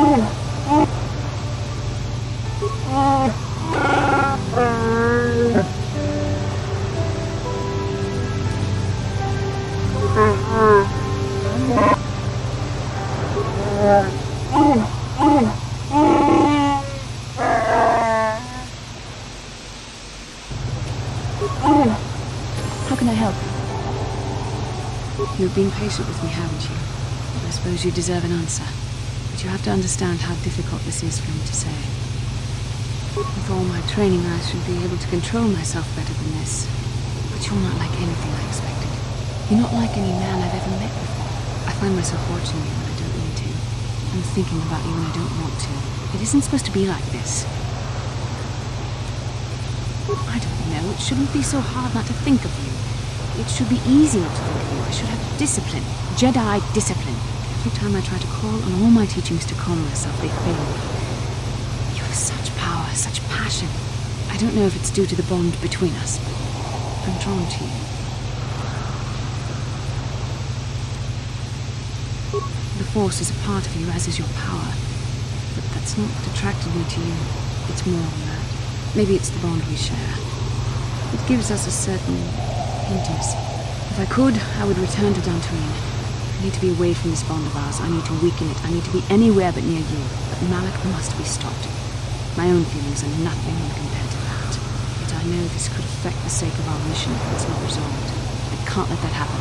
How can I help? You've been patient with me, haven't you? I suppose you deserve an answer. But you have to understand how difficult this is for me to say. With all my training, I should be able to control myself better than this. But you're not like anything I expected. You're not like any man I've ever met before. I find myself watching you when I don't need to. I'm thinking about you when I don't want to. It isn't supposed to be like this. I don't know. It shouldn't be so hard not to think of you. It should be easy not to think of you. I should have discipline. Jedi discipline. Every time I try to call on all my teachings to calm myself, they fail me. You have such power, such passion. I don't know if it's due to the bond between us, but I'm drawn to you. The Force is a part of you, as is your power. But that's not what attracted me to you. It's more than that. Maybe it's the bond we share. It gives us a certain intimacy. If I could, I would return to Dantooine. I need to be away from this bond of ours. I need to weaken it. I need to be anywhere but near you. But Malak must be stopped. My own feelings are nothing when compared to that. Yet I know this could affect the sake of our mission if it's not resolved. I can't let that happen.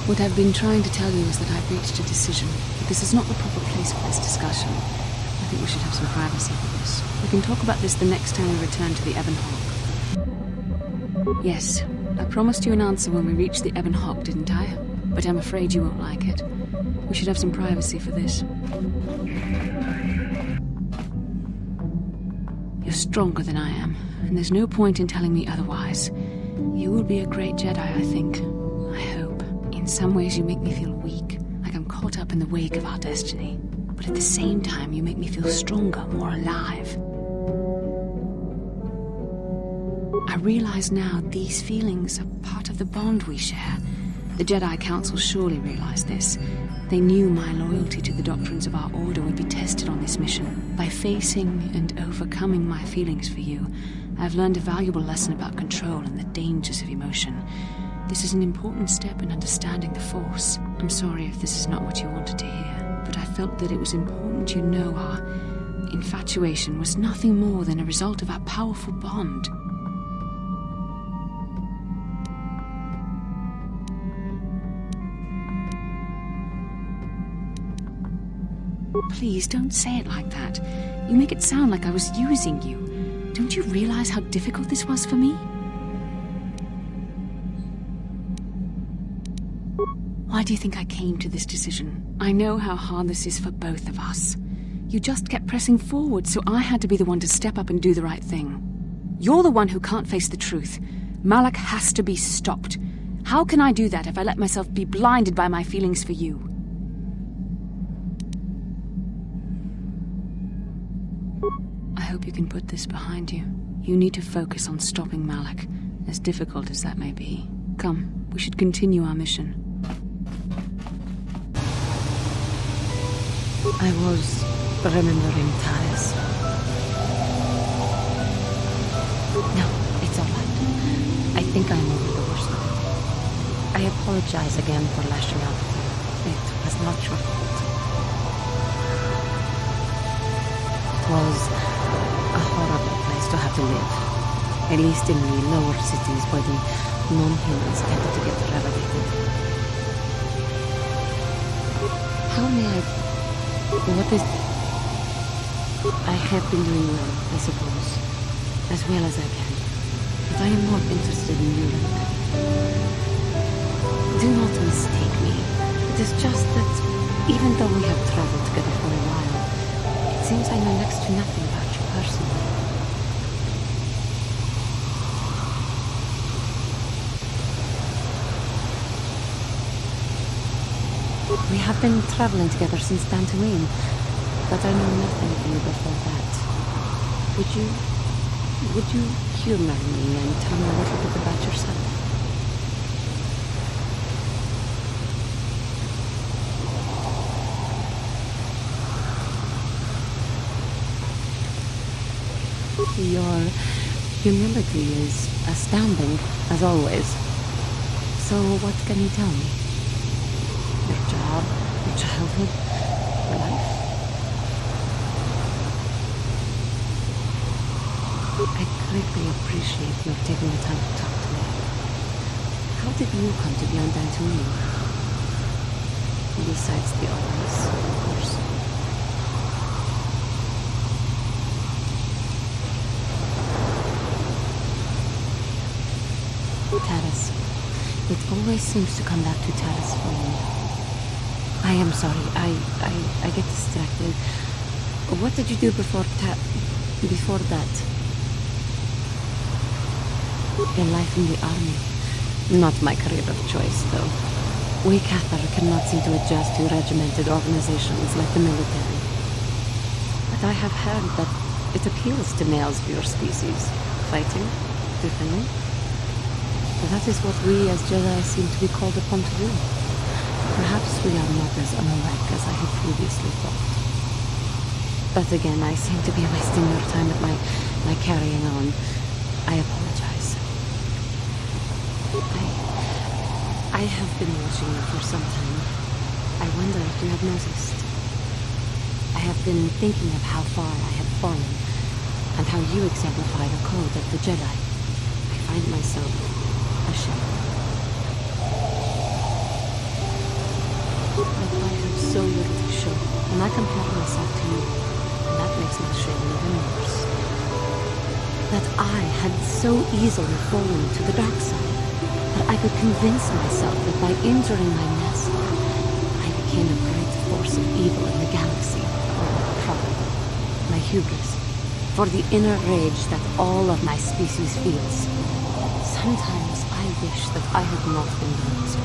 What I've been trying to tell you is that I've reached a decision. But this is not the proper place for this discussion. I think we should have some privacy for this. We can talk about this the next time we return to the Ebon Hawk. Yes, I promised you an answer when we reached the Ebon Hawk, didn't I? But I'm afraid you won't like it. We should have some privacy for this. You're stronger than I am, and there's no point in telling me otherwise. You will be a great Jedi, I think. I hope. In some ways you make me feel weak, like I'm caught up in the wake of our destiny. But at the same time, you make me feel stronger, more alive. I realize now these feelings are part of the bond we share. The Jedi Council surely realized this. They knew my loyalty to the doctrines of our order would be tested on this mission. By facing and overcoming my feelings for you, I've learned a valuable lesson about control and the dangers of emotion. This is an important step in understanding the Force. I'm sorry if this is not what you wanted to hear, but I felt that it was important you know our infatuation was nothing more than a result of our powerful bond. Please, don't say it like that. You make it sound like I was using you. Don't you realize how difficult this was for me? Why do you think I came to this decision? I know how hard this is for both of us. You just kept pressing forward, so I had to be the one to step up and do the right thing. You're the one who can't face the truth. Malak has to be stopped. How can I do that if I let myself be blinded by my feelings for you? I hope you can put this behind you. You need to focus on stopping Malak, as difficult as that may be. Come, we should continue our mission. I was remembering Thais. No, it's all right. I think I'm over the worst of it. I apologize again for lashing out at you. It was not your fault. It was a horrible place to have to live. At least in the lower cities where the non-humans tended to get relegated. How may I... What is... I have been doing well, I suppose. As well as I can. But I am more interested in you than that. Do not mistake me. It is just that, even though we have traveled together for a while, it seems I know next to nothing about you personally. We have been traveling together since Dantooine, but I know nothing of you before that. Would you humor me and tell me a little bit about yourself? Your memory is astounding, as always. So what can you tell me? Your job, your childhood, your life? I greatly appreciate your taking the time to talk to me. How did you come to be on Dantooine? Besides the obvious, of course. Taris. It always seems to come back to Taris for me. I am sorry. I get distracted. What did you do before that? Your life in the army. Not my career of choice, though. We Cathar cannot seem to adjust to regimented organizations like the military. But I have heard that it appeals to males of your species. Fighting, defending. That is what we as Jedi seem to be called upon to do. Perhaps we are not as unlike as I had previously thought. But again, I seem to be wasting your time with my carrying on. I apologize. I have been watching you for some time. I wonder if you have noticed. I have been thinking of how far I have fallen, and how you exemplify the code of the Jedi. I find myself ashamed. But I have so little to show, and I compare myself to you, and that makes my shame even worse. That I had so easily fallen to the dark side, that I could convince myself that by injuring my nest, I became a great force of evil in the galaxy, or pride, my hubris, for the inner rage that all of my species feels. Sometimes I wish that I had not been born so.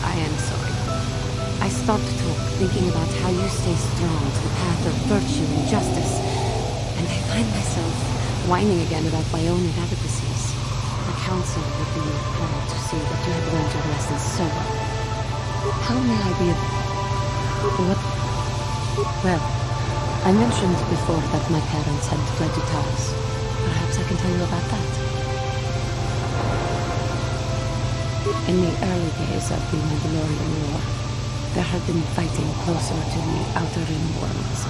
I am sorry. I stopped talk, thinking about how you stay strong to the path of virtue and justice, and I find myself whining again about my own inadequacies. The council would be proud to see that you have learned your lessons so well. How may I be of... What? Well, I mentioned before that my parents had fled to Taris. Perhaps I can tell you about that. In the early days of the Mandalorian War, there had been fighting closer to the Outer Rim worlds.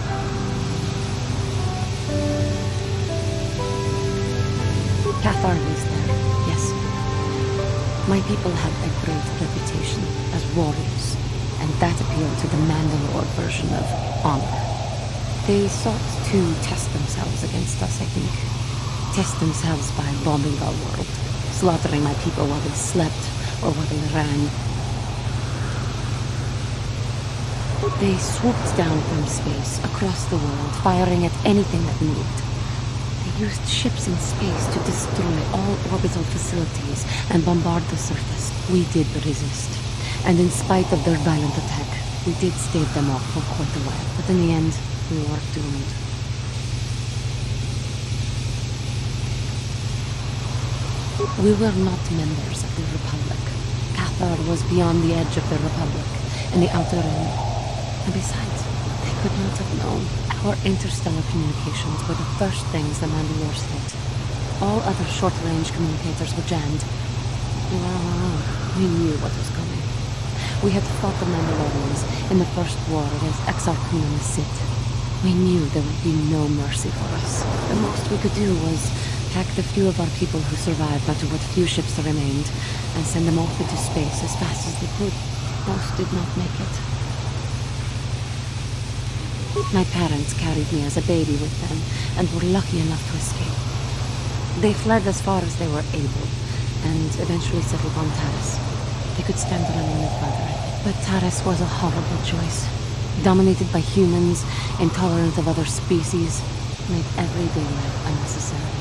Cathar was there, yes. My people had a great reputation as warriors, and that appealed to the Mandalore version of honor. They sought to test themselves against us, I think. Test themselves by bombing our world, slaughtering my people while they slept or while they ran. They swooped down from space, across the world, firing at anything that moved. They used ships in space to destroy all orbital facilities and bombard the surface. We did resist, and in spite of their violent attack, we did stave them off for quite a while, but in the end, we were doomed. We were not members of the Republic. Cathar was beyond the edge of the Republic, in the Outer Rim. And besides, they could not have known. Our interstellar communications were the first things the Mandalores hit. All other short-range communicators were jammed. We knew what was coming. We had fought the Mandalorians in the first war against Exar Kun and the Sith. We knew there would be no mercy for us. The most we could do was pack the few of our people who survived onto what few ships remained and send them off into space as fast as they could. Most did not make it. My parents carried me as a baby with them and were lucky enough to escape. They fled as far as they were able and eventually settled on Taris. They could stand running no further. But Taris was a horrible choice. Dominated by humans, intolerant of other species, made everyday life unnecessary.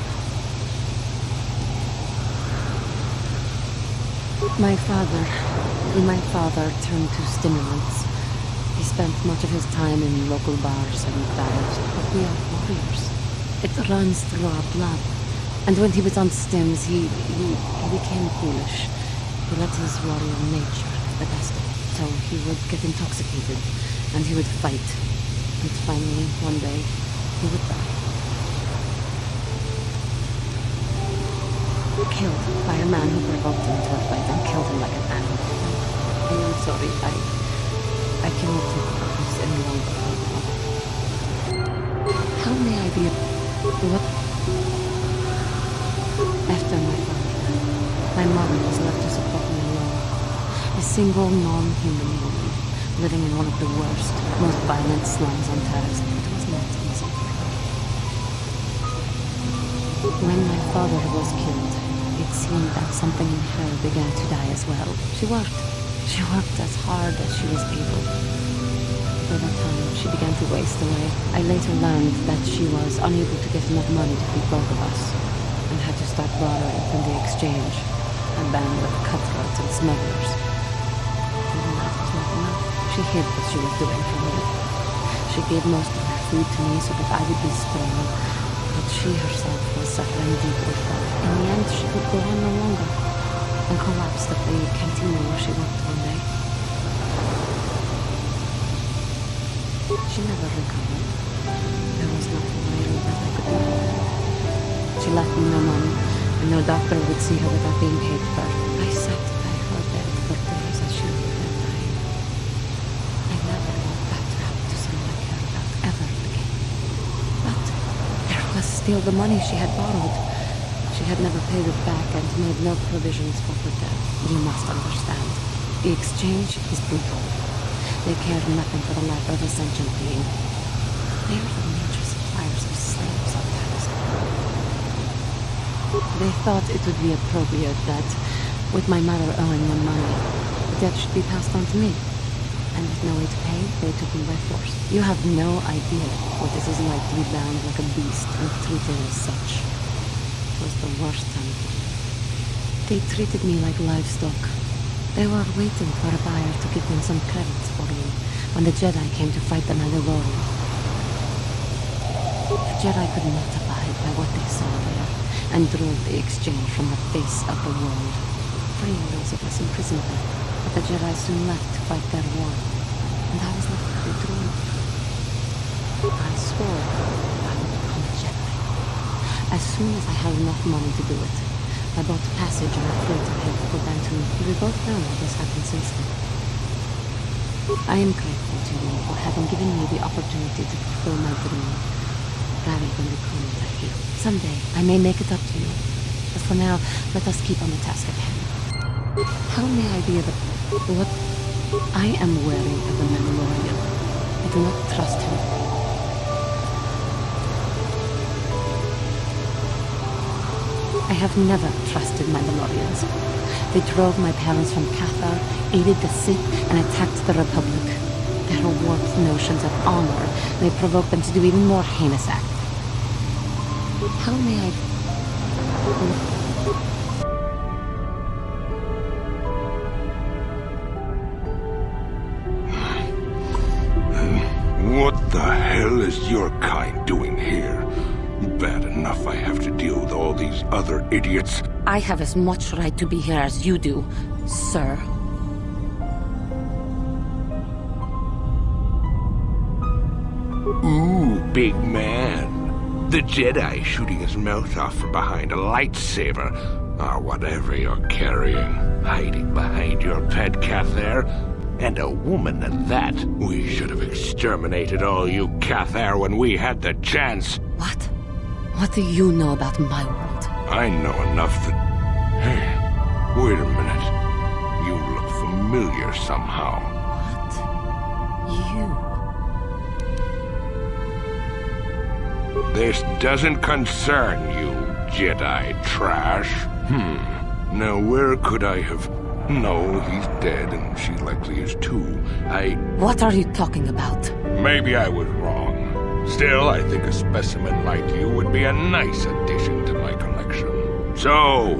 My father turned to stimulants. He spent much of his time in local bars and dives, but we are warriors. It runs through our blood. And when he was on stims, he became foolish. He let his warrior nature get the best of him. So he would get intoxicated, and he would fight. And finally, one day, he would die. Killed by a man who provoked him to a fight and killed him like an animal. I am sorry, I cannot talk about this any longer. How may I be a... What? After my father died, my mother was left to support me alone. A single non-human woman, living in one of the worst, most violent slums on Terrace. It was not easy for her. When my father was killed, it seemed that something in her began to die as well. She worked as hard as she was able. Over time, she began to waste away. I later learned that she was unable to get enough money to feed both of us, and had to start borrowing from the exchange, a band of cutthroats and smugglers. Even that was not enough. She hid what she was doing from me. She gave most of her food to me so that I would be strong, but she herself was suffering deep withdrawal. In the end, she could go on no longer, and collapsed at the canteen where she worked one day. She never recovered. There was nothing really that I could do. She left me no money, and no doctor would see her without being paid for. I sat by her bed for days as she lay there dying. I never want that to happen to someone I care about ever again. But there was still the money she had borrowed. She had never paid it back and made no provisions for her death. You must understand. The exchange is brutal. They cared nothing for the life of a sentient being. They are the major suppliers of slaves on Tavis. They thought it would be appropriate that, with my mother owing them money, the debt should be passed on to me. And with no way to pay, they took me by force. You have no idea what it is like to be bound like a beast and treated as such. It was the worst time of it. They treated me like livestock. They were waiting for a buyer to give them some credits for me when the Jedi came to fight the Mandalorian. The Jedi could not abide by what they saw there, and drove the exchange from the face of the world, freeing those of us imprisoned there. But the Jedi soon left to fight their war, and I was left free to roam. I swore I would become a Jedi. As soon as I had enough money to do it, I bought passage on a freight ahead for Bantu. We both know what has happened since then. I am grateful to you for having given me the opportunity to fulfill my dream, rather than become what I feel. Someday, I may make it up to you. But for now, let us keep on the task at hand. How may I be of a... What? I am wary of the Mandalorian. I do not trust him. I have never trusted Mandalorians. They drove my parents from Cathar, aided the Sith, and attacked the Republic. Their warped notions of honor may provoke them to do even more heinous acts. How may I... What the hell is your kind doing here? Bad enough I have to deal with all these other idiots. I have as much right to be here as you do, sir. Ooh, big man. The Jedi shooting his mouth off from behind a lightsaber, or whatever you're carrying, hiding behind your pet Cathar, and a woman at that. We should have exterminated all you Cathar when we had the chance. What? What do you know about my world? I know enough that... Hey, wait a minute. You look familiar somehow. What? You? This doesn't concern you, Jedi trash. Now where could I have... No, he's dead, and she likely is too. What are you talking about? Maybe I was wrong. Still, I think a specimen like you would be a nice addition to my collection. So,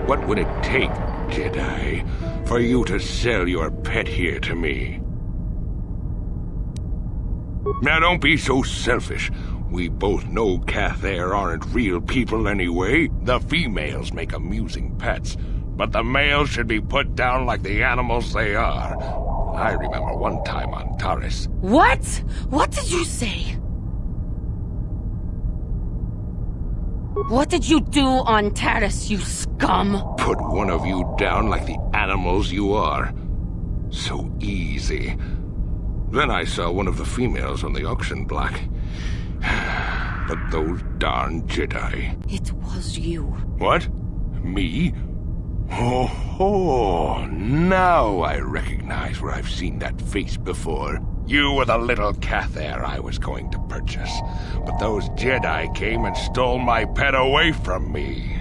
what would it take, Jedi, for you to sell your pet here to me? Now don't be so selfish. We both know Cathar aren't real people anyway. The females make amusing pets, but the males should be put down like the animals they are. I remember one time on Taurus. What? What did you say? What did you do on Taurus, you scum? Put one of you down like the animals you are. So easy. Then I saw one of the females on the auction block. But those darn Jedi. It was you. What? Me? Oh, now I recognize where I've seen that face before. You were the little Cather I was going to purchase. But those Jedi came and stole my pet away from me.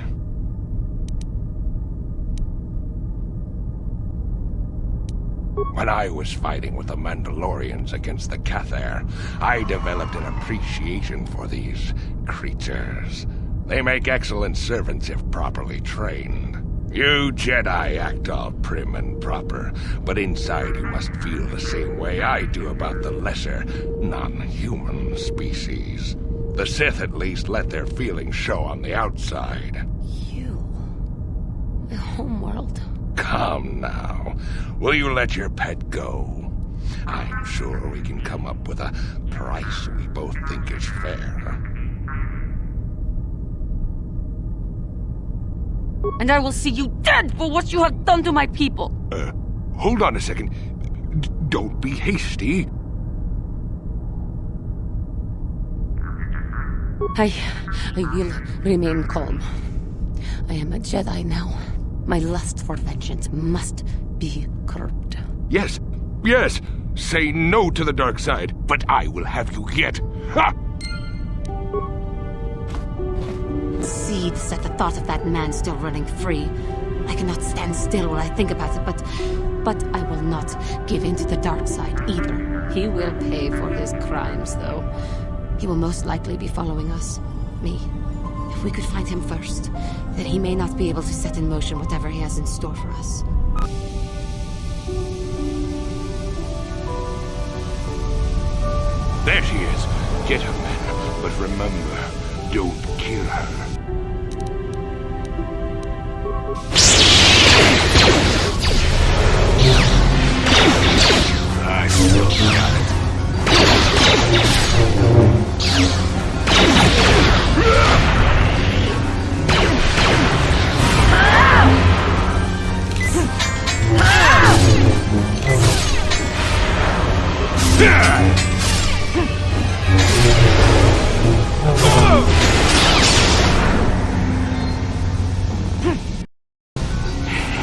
When I was fighting with the Mandalorians against the Cather, I developed an appreciation for these creatures. They make excellent servants if properly trained. You Jedi act all prim and proper, but inside you must feel the same way I do about the lesser, non-human species. The Sith at least let their feelings show on the outside. You... the homeworld. Come now. Will you let your pet go? I'm sure we can come up with a price we both think is fair. And I will see you dead for what you have done to my people! Hold on a second. Don't be hasty. I will remain calm. I am a Jedi now. My lust for vengeance must be curbed. Yes. Say no to the dark side, but I will have you yet. Ha! Seethes at the thought of that man still running free. I cannot stand still when I think about it, but I will not give in to the dark side either. He will pay for his crimes, though. He will most likely be following us. Me. If we could find him first, then he may not be able to set in motion whatever he has in store for us. There she is. Get her, men. But remember, don't kill her. I still got it.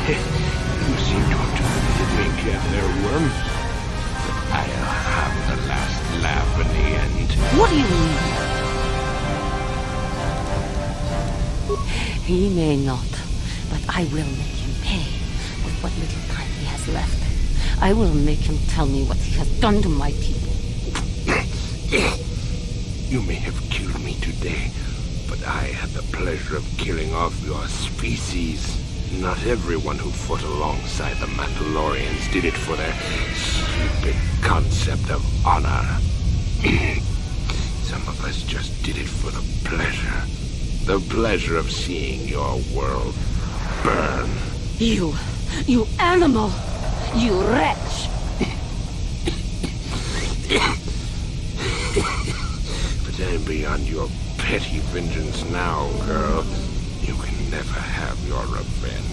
You seem to have defeated me, Cather Worm. But I'll have the last laugh in the end. What do you mean? He may not, but I will make him pay with what little time he has left. I will make him tell me what he has done to my people. You may have killed me today, but I had the pleasure of killing off your species. Not everyone who fought alongside the Mandalorians did it for their stupid concept of honor. Some of us just did it for the pleasure. The pleasure of seeing your world burn. You animal! You wretch! But I'm beyond your petty vengeance now, girl. You can never have your revenge.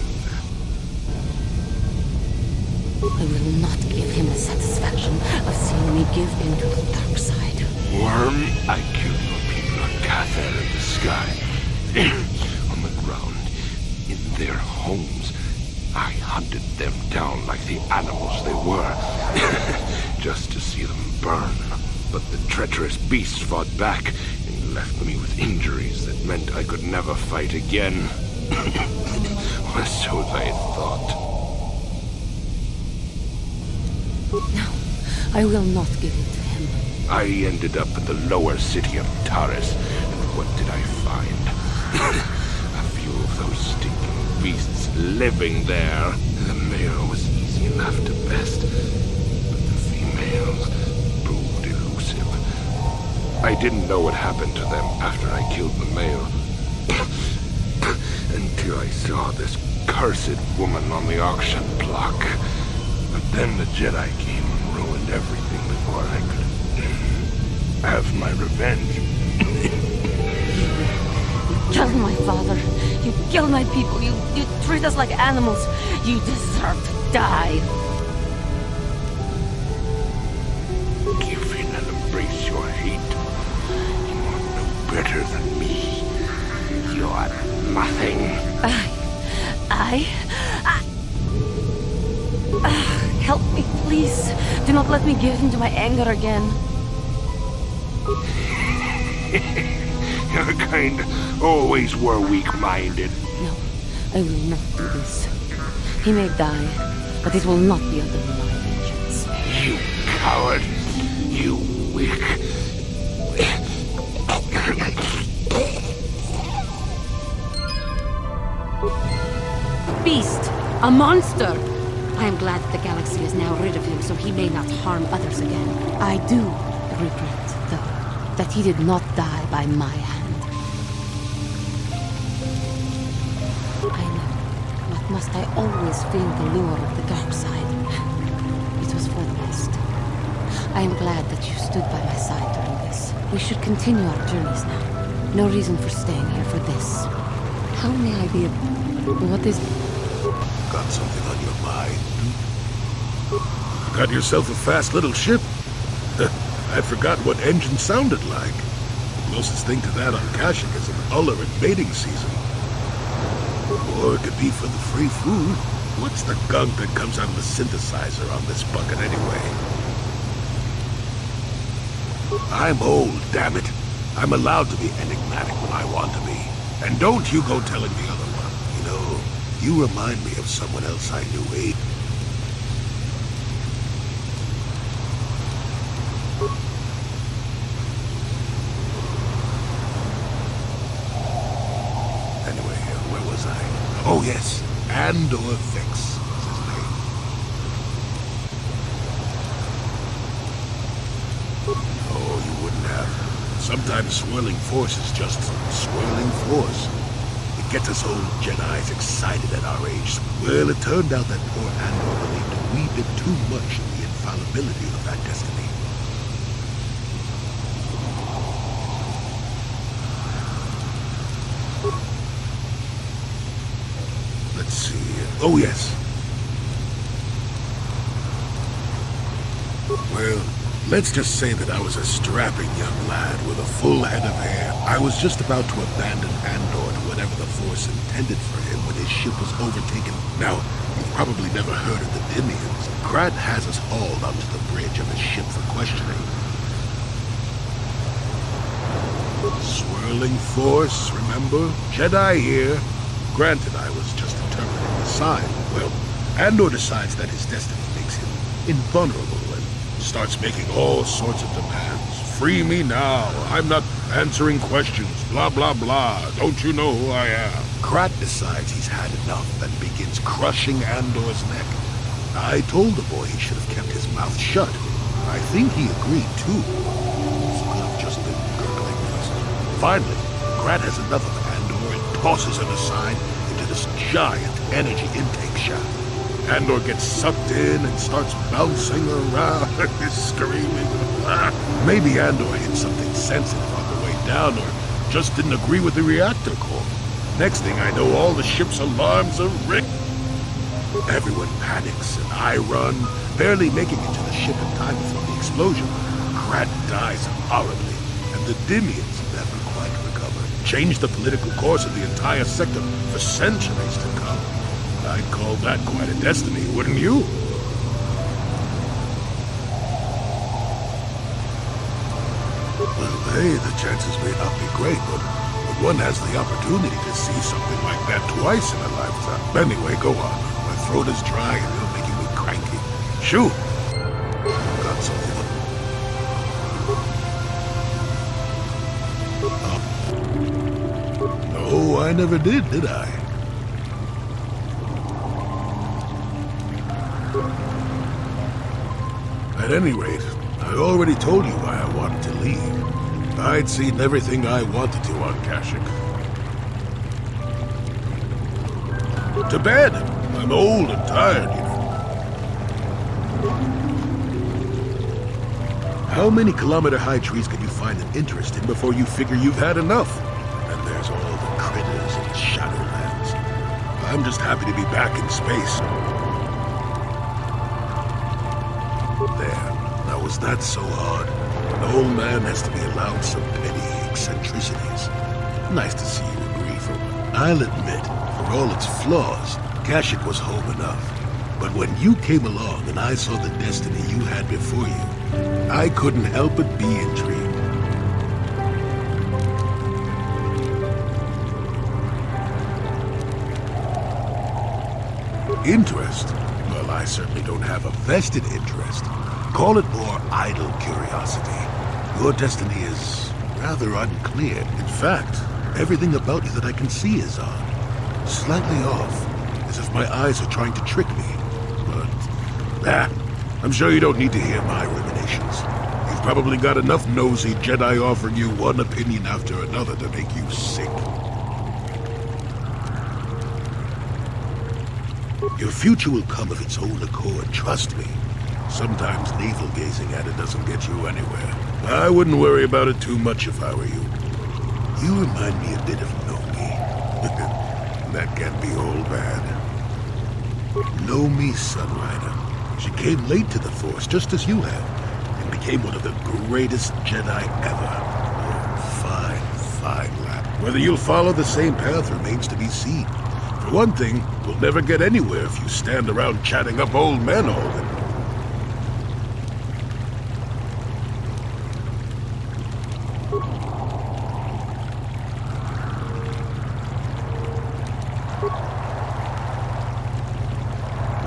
I will not give him the satisfaction of seeing me give in to the dark side. Worm, I killed your people on Cather in the sky. On the ground, in their homes. I hunted them down like the animals they were, just to see them burn. But the treacherous beasts fought back and left me with injuries that meant I could never fight again. Or so they thought. No, I will not give in to him. I ended up in the lower city of Taurus, and what did I find? A few of those stinking beasts living there. The male was easy enough to best, but the females proved elusive. I didn't know what happened to them after I killed the male. Until I saw this cursed woman on the auction block. But then the Jedi came and ruined everything before I could have my revenge. You killed my father. You killed my people. You treat us like animals. You deserve to die. Give in and embrace your hate. You are no better than me. You are nothing. Help me, please. Do not let me give in to my anger again. Your kind always were weak-minded. No, I will not do this. He may die, but it will not be under my vengeance. You coward. You weak. Beast! A monster! I am glad that the galaxy is now rid of him, so he may not harm others again. I do regret, though, that he did not die by my hand. I know, but must I always feel the lure of the dark side? It was for the best. I am glad that you stood by my side during this. We should continue our journeys now. No reason for staying here for this. How may I be of... What is... Got something on your mind? Got yourself a fast little ship? I forgot what engine sounded like. The closest thing to that on Kashyyyk is an Uller invading season. Or it could be for the free food. What's the gunk that comes out of the synthesizer on this bucket anyway? I'm old, damn it. I'm allowed to be enigmatic when I want to be. And don't you go telling the other one. You know, you remind me of someone else I knew, eh? Anyway, where was I? Oh yes, Andor Vex was his name. Oh, you wouldn't have. Sometimes swirling force is just swirling force. It gets us old Jedis excited at our age. Well, it turned out that poor Andor believed a wee bit too much in the infallibility of that destiny. Let's see. Oh, yes. Well, let's just say that I was a strapping young lad with a full head of hair. I was just about to abandon Andor to whatever the Force intended for him when his ship was overtaken. Now, you've probably never heard of the Dimians. Krat has us hauled onto the bridge of his ship for questioning. Swirling Force, remember? Jedi here. Granted, I was just interpreting the sign. Well, Andor decides that his destiny makes him invulnerable and starts making all sorts of demands. Free me now. I'm not answering questions. Blah, blah, blah. Don't you know who I am? Krat decides he's had enough and begins crushing Andor's neck. I told the boy he should have kept his mouth shut. I think he agreed, too. He could have just been gurgling first. Finally, Krat has enough of Andor and tosses him aside into this giant energy intake shaft. Andor gets sucked in and starts bouncing around, screaming. Maybe Andor hit something sensitive on the way down, or just didn't agree with the reactor core. Next thing I know, all the ship's alarms are rigged. Everyone panics, and I run, barely making it to the ship in time before the explosion. Krat dies horribly, and the Dimians never quite recover. Changed the political course of the entire sector for centuries to come. I'd call that quite a destiny, wouldn't you? Well, hey, the chances may not be great, but one has the opportunity to see something like that twice in a lifetime. Anyway, go on. My throat is dry and you're making me cranky. Shoot! Got something. No, I never did I? At any rate, I already told you why I wanted to leave. I'd seen everything I wanted to on Kashyyyk. To bed! I'm old and tired, you know. How many kilometer-high trees can you find an interest in before you figure you've had enough? And there's all the critters in the Shadowlands. I'm just happy to be back in space. There. Now, was that so hard? An old man has to be allowed some petty eccentricities. Nice to see you agree for one. I'll admit, for all its flaws, Kashyyyk was home enough. But when you came along and I saw the destiny you had before you, I couldn't help but be intrigued. Interest? Well, I certainly don't have a vested interest. Call it more idle curiosity. Your destiny is rather unclear. In fact, everything about you that I can see is odd. Slightly off, as if my eyes are trying to trick me. But, I'm sure you don't need to hear my ruminations. You've probably got enough nosy Jedi offering you one opinion after another to make you sick. Your future will come of its own accord, trust me. Sometimes navel-gazing at it doesn't get you anywhere. I wouldn't worry about it too much if I were you. You remind me a bit of Nomi. That can be all bad. Nomi Sunrider. She came late to the Force, just as you have, and became one of the greatest Jedi ever. Oh, fine lad. Whether you'll follow the same path remains to be seen. For one thing, we'll never get anywhere if you stand around chatting up old men all the time.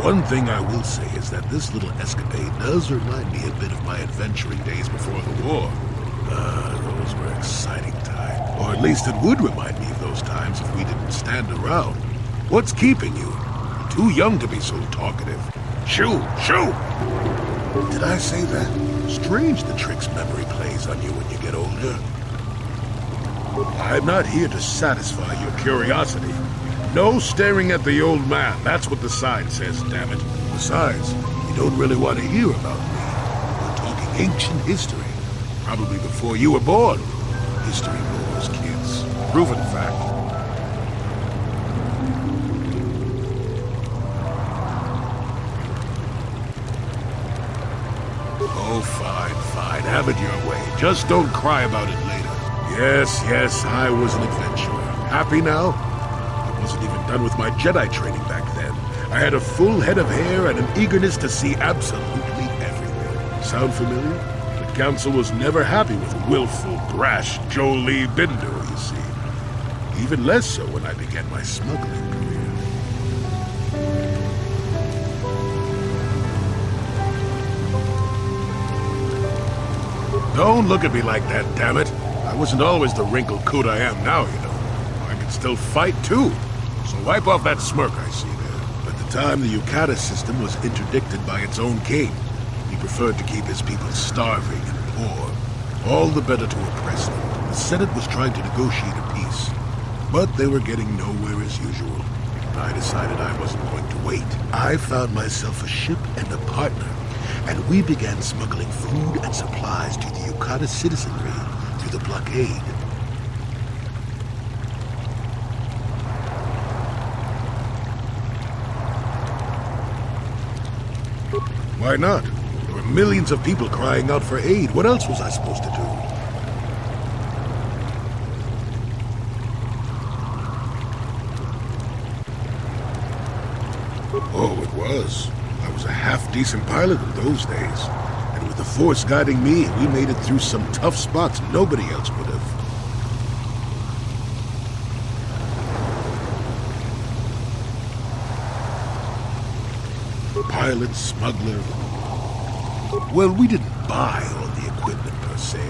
One thing I will say is that this little escapade does remind me a bit of my adventuring days before the war. Those were exciting times. Or at least it would remind me of those times if we didn't stand around. What's keeping you? You're too young to be so talkative. Shoo! Did I say that? Strange the tricks memory plays on you when you get older. I'm not here to satisfy your curiosity. No staring at the old man. That's what the sign says, damn it. Besides, you don't really want to hear about me. We're talking ancient history. Probably before you were born. History bores kids. Proven fact. Oh, fine. Have it your way. Just don't cry about it later. Yes, I was an adventurer. Happy now? I wasn't even done with my Jedi training back then. I had a full head of hair and an eagerness to see absolutely everything. Sound familiar? The Council was never happy with willful, brash Jolee Bindo, you see. Even less so when I began my smuggling career. Don't look at me like that, damn it. I wasn't always the wrinkled coot I am now, you know. I can still fight, too. So wipe off that smirk I see there. At the time, the Yukata system was interdicted by its own king. He preferred to keep his people starving and poor. All the better to oppress them. The Senate was trying to negotiate a peace. But they were getting nowhere as usual. I decided I wasn't going to wait. I found myself a ship and a partner. And we began smuggling food and supplies to the Yukata citizenry through the blockade. Why not? There were millions of people crying out for aid. What else was I supposed to do? Oh, it was. I was a half-decent pilot in those days. And with the Force guiding me, we made it through some tough spots nobody else would have. Pilot, smuggler. Well, we didn't buy all the equipment per se.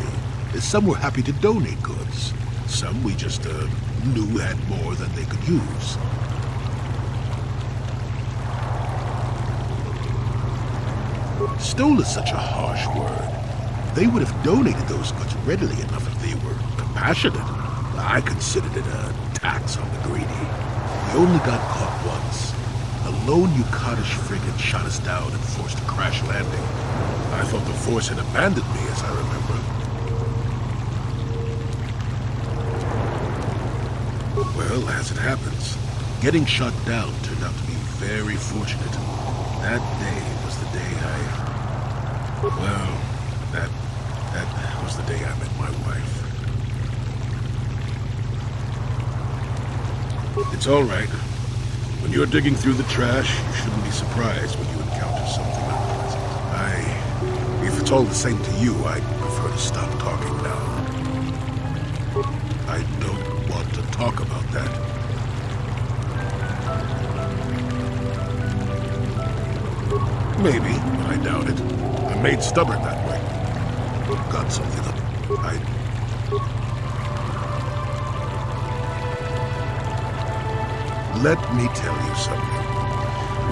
Some were happy to donate goods. Some we just knew had more than they could use. Stole is such a harsh word. They would have donated those goods readily enough if they were compassionate. I considered it a tax on the greedy. We only got caught once. A lone Yukatish frigate shot us down and forced a crash landing. I thought the Force had abandoned me, as I remember. Well, as it happens, getting shot down turned out to be very fortunate. That day was the day that was the day I met my wife. It's all right. When you're digging through the trash, you shouldn't be surprised when you encounter something unpleasant. If it's all the same to you, I'd prefer to stop talking now. I don't want to talk about that. Maybe, but I doubt it. I'm made stubborn that way. Got something up. Let me tell you something.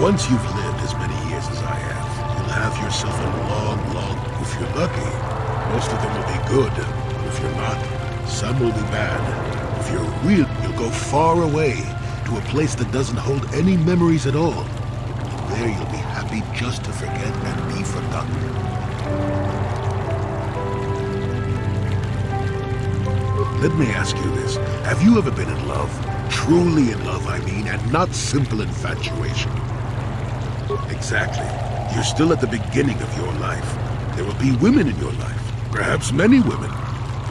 Once you've lived as many years as I have, you'll have yourself a long, if you're lucky, most of them will be good. If you're not, some will be bad. If you're real, you'll go far away to a place that doesn't hold any memories at all. And there you'll be happy just to forget and be forgotten. Let me ask you this. Have you ever been in love? Truly in love, I mean, and not simple infatuation. Exactly. You're still at the beginning of your life. There will be women in your life, perhaps many women.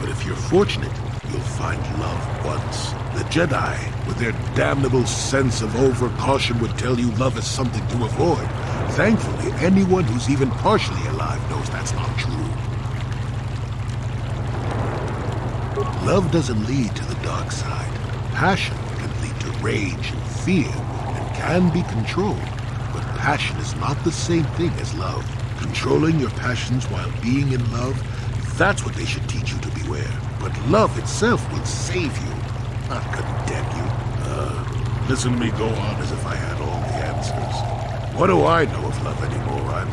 But if you're fortunate, you'll find love once. The Jedi, with their damnable sense of overcaution, would tell you love is something to avoid. Thankfully, anyone who's even partially alive knows that's not true. Love doesn't lead to the dark side. Passion can lead to rage and fear, and can be controlled. But passion is not the same thing as love. Controlling your passions while being in love, that's what they should teach you to beware. But love itself will save you, not condemn you. Listen to me go on as if I had all the answers. What do I know of love anymore? I'm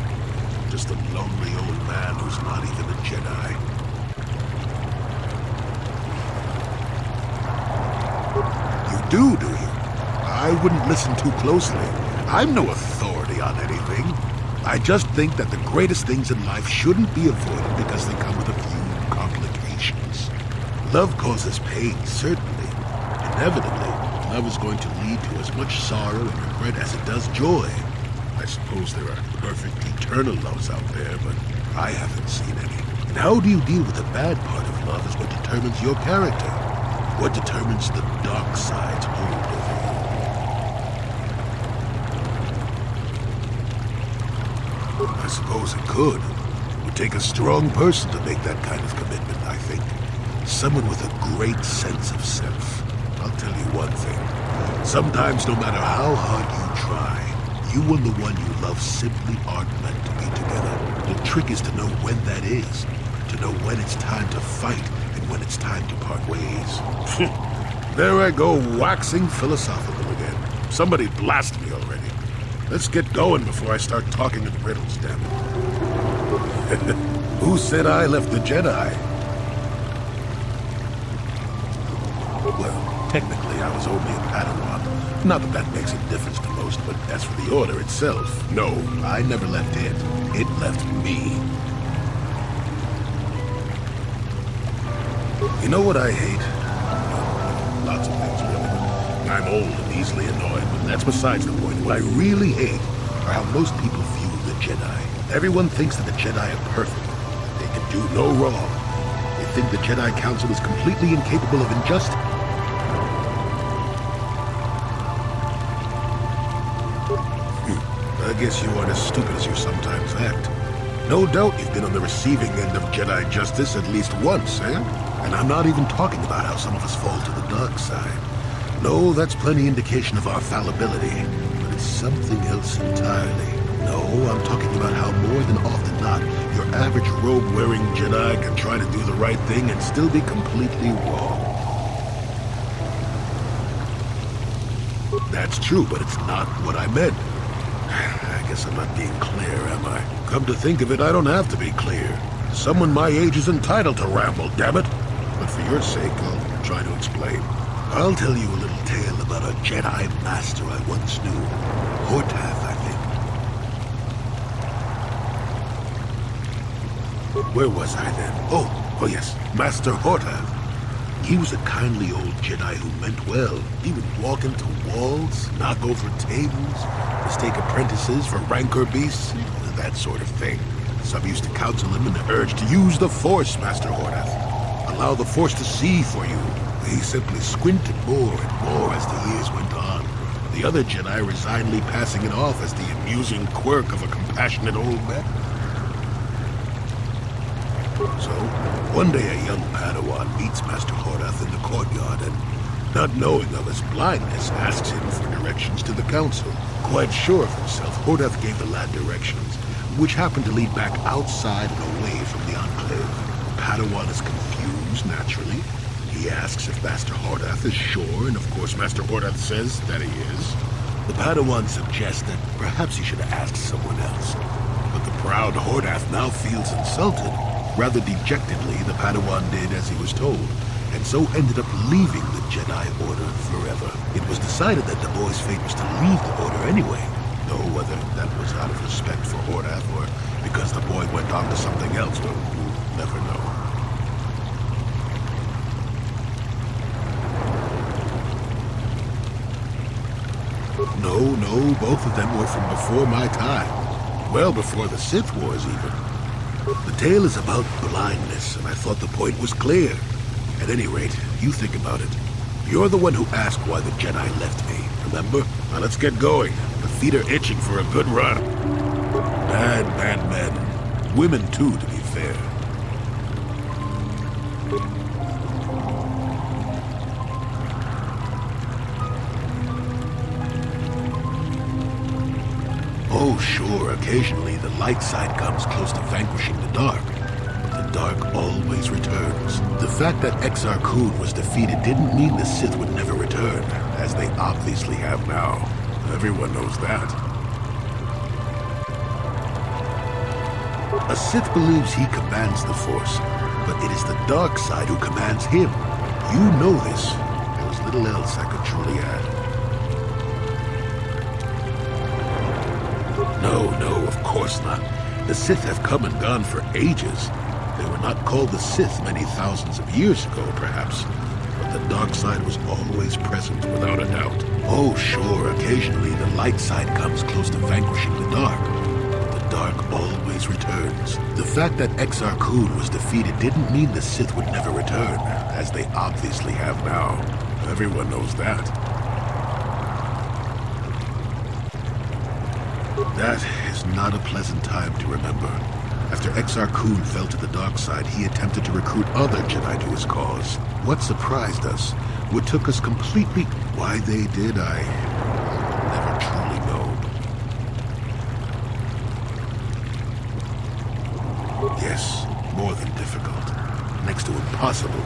just a lonely old man who's not even a Jedi. Do you? I wouldn't listen too closely. I'm no authority on anything. I just think that the greatest things in life shouldn't be avoided because they come with a few complications. Love causes pain, certainly. Inevitably, love is going to lead to as much sorrow and regret as it does joy. I suppose there are perfect eternal loves out there, but I haven't seen any. And how do you deal with the bad part of love is what determines your character. What determines the dark side's hold over you? I suppose it could. It would take a strong person to make that kind of commitment, I think. Someone with a great sense of self. I'll tell you one thing. Sometimes, no matter how hard you try, you and the one you love simply aren't meant to be together. The trick is to know when that is. To know when it's time to fight. When it's time to part ways. There I go, waxing philosophical again. Somebody blast me already. Let's get going before I start talking in riddles, damn it. Who said I left the Jedi? Well, technically I was only a Padawan. Not that that makes a difference to most, but as for the Order itself, no, I never left it. It left me. You know what I hate? Lots of things, really. I'm old and easily annoyed, but that's besides the point. What I really hate are how most people view the Jedi. Everyone thinks that the Jedi are perfect. They can do no wrong. They think the Jedi Council is completely incapable of injustice. I guess you aren't as stupid as you sometimes act. No doubt you've been on the receiving end of Jedi justice at least once, eh? And I'm not even talking about how some of us fall to the dark side. No, that's plenty indication of our fallibility. But it's something else entirely. No, I'm talking about how more than often not, your average robe-wearing Jedi can try to do the right thing and still be completely wrong. That's true, but it's not what I meant. I guess I'm not being clear, am I? Come to think of it, I don't have to be clear. Someone my age is entitled to ramble, damn it. But for your sake, I'll try to explain. I'll tell you a little tale about a Jedi master I once knew. Hortath, I think. Where was I then? Oh yes, Master Horta. He was a kindly old Jedi who meant well. He would walk into walls, knock over tables, mistake apprentices for rancor beasts, that sort of thing. Some used to counsel him in the urge to use the Force, Master Hordath. Allow the Force to see for you. He simply squinted more and more as the years went on. The other Jedi resignedly passing it off as the amusing quirk of a compassionate old man. So, one day a young Padawan meets Master Hordath in the courtyard and, not knowing of his blindness, asks him for directions to the council. Quite sure of himself, Hordath gave the lad directions, which happened to lead back outside and away from the Enclave. Padawan is confused, naturally. He asks if Master Hordath is sure, and of course Master Hordath says that he is. The Padawan suggests that perhaps he should ask someone else. But the proud Hordath now feels insulted. Rather dejectedly, the Padawan did as he was told, and so ended up leaving the Jedi Order forever. It was decided that the boy's fate was to leave the Order anyway, though whether that was out of respect for Hordath or because the boy went on to something else, we'll never know. No, both of them were from before my time. Well before the Sith Wars, even. The tale is about blindness, and I thought the point was clear. At any rate, you think about it. You're the one who asked why the Jedi left me, remember? Now let's get going. The feet are itching for a good run. Bad men. Women too, to be fair. Oh, sure, occasionally the light side comes close to vanquishing the dark, but the dark always returns. The fact that Exar Kun was defeated didn't mean the Sith would never return, as they obviously have now. Everyone knows that. A Sith believes he commands the Force, but it is the dark side who commands him. You know this. There was little else I could truly add. No, of course not. The Sith have come and gone for ages. They were not called the Sith many thousands of years ago, perhaps. But the dark side was always present, without a doubt. Oh, sure, occasionally the light side comes close to vanquishing the dark. But the dark always returns. The fact that Exar Kun was defeated didn't mean the Sith would never return, as they obviously have now. Everyone knows that. That is not a pleasant time to remember. After Exar Kun fell to the dark side, he attempted to recruit other Jedi to his cause. What surprised us, what took us completely... Why they did, I never truly know. Yes, more than difficult. Next to impossible.